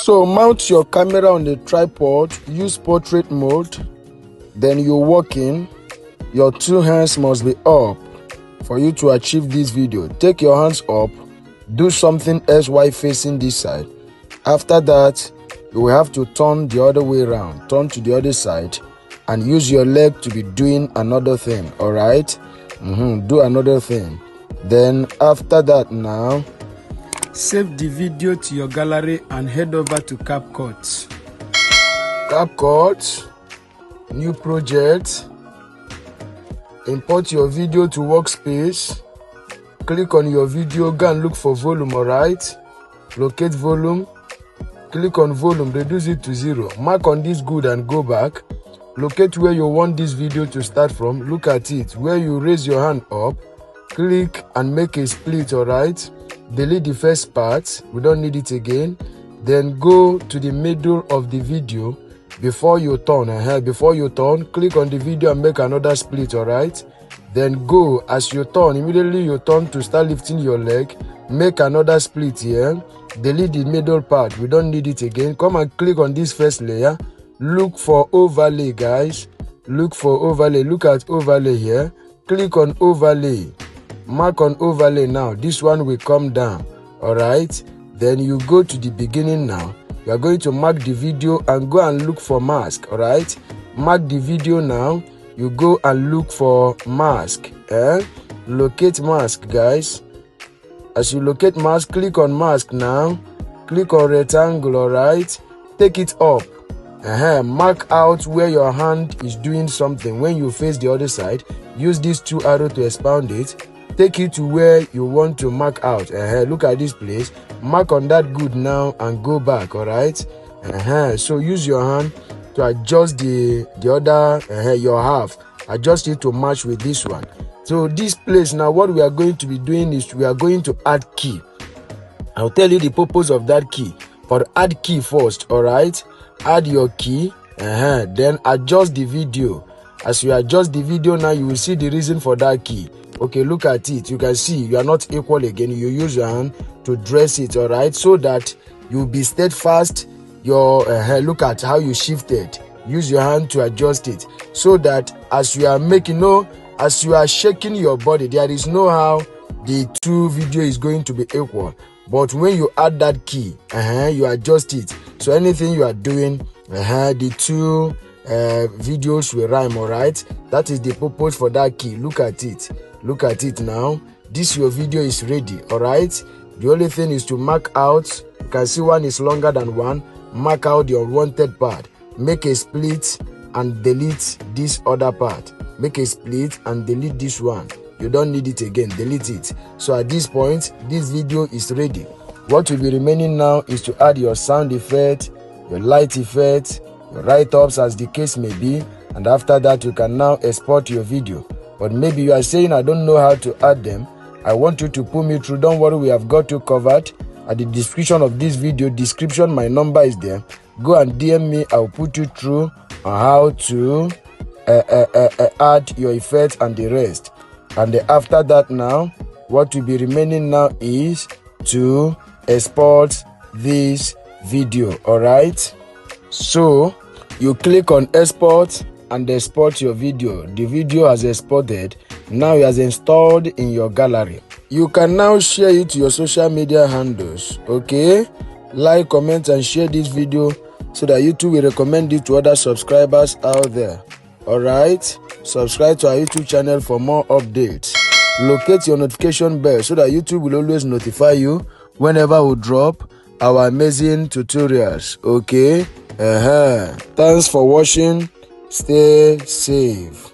So mount your camera on the tripod, use portrait mode, then you walk in. Your two hands must be up for you to achieve this video. Take your hands up, do something else while facing this side. After that, you will have to turn the other way around, turn to the other side, and use your leg to be doing another thing. All right? Do another thing. Then after that now, save the video to your gallery and head over to CapCut. CapCut, new project. Import your video to workspace. Click on your video, go and look for volume, alright? Locate volume. Click on volume, reduce it to 0. Mark on this good and go back. Locate where you want this video to start from. Look at it. Where you raise your hand up, click and make a split, alright? Delete the first part. We don't need it again. Then go to the middle of the video. Before you turn, click on the video and make another split, alright? Then go, as you turn, immediately you turn to start lifting your leg. Make another split here. Delete the middle part. We don't need it again. Come and click on this first layer. Look for overlay, guys. Look for overlay. Look at overlay here. Click on overlay. Mark on overlay now. This one will come down. Alright. Then you go to the beginning now. You are going to mark the video and go and look for mask. Alright. Mark the video now. You go and look for mask. Locate mask, guys. As you locate mask, click on mask now. Click on rectangle, alright. Take it up. Mark out where your hand is doing something. When you face the other side, use these two arrows to expand it. Take it to where you want to mark out. Look at this place. Mark on that good now and go back, alright. So use your hand to adjust the other, your half. Adjust it to match with this one. So this place now, what we are going to be doing is we are going to add key. I'll tell you the purpose of that key. For add key first, alright. Add your key, then adjust the video. As you adjust the video now, you will see the reason for that key. Okay, look at it. You can see you are not equal again. You use your hand to dress it, alright, so that you'll be steadfast. Your look at how you shifted. Use your hand to adjust it, so that as you are making, as you are shaking your body, there is no how the two video is going to be equal. But when you add that key, you adjust it. So anything you are doing, the two videos will rhyme, alright? That is the purpose for that key. Look at it. Look at it now. This your video is ready, alright? The only thing is to mark out. You can see one is longer than one. Mark out the unwanted part. Make a split and delete this other part. Make a split and delete this one. You don't need it again. Delete it. So at this point, this video is ready. What will be remaining now is to add your sound effect, your light effect, your write-ups as the case may be. And after that, you can now export your video. But maybe you are saying, I don't know how to add them. I want you to pull me through. Don't worry, we have got you covered. At the description of this video, my number is there. Go and DM me. I'll put you through on how to add your effects and the rest. And after that now, what will be remaining now is to export this video, alright? So you click on export and export your video. The video has exported. Now it has installed in your gallery. You can now share it to your social media handles, okay? Like, comment and share this video so that YouTube will recommend it to other subscribers out there. Alright? Subscribe to our YouTube channel for more updates. Locate your notification bell so that YouTube will always notify you whenever we drop our amazing tutorials, okay? Thanks for watching. Stay safe.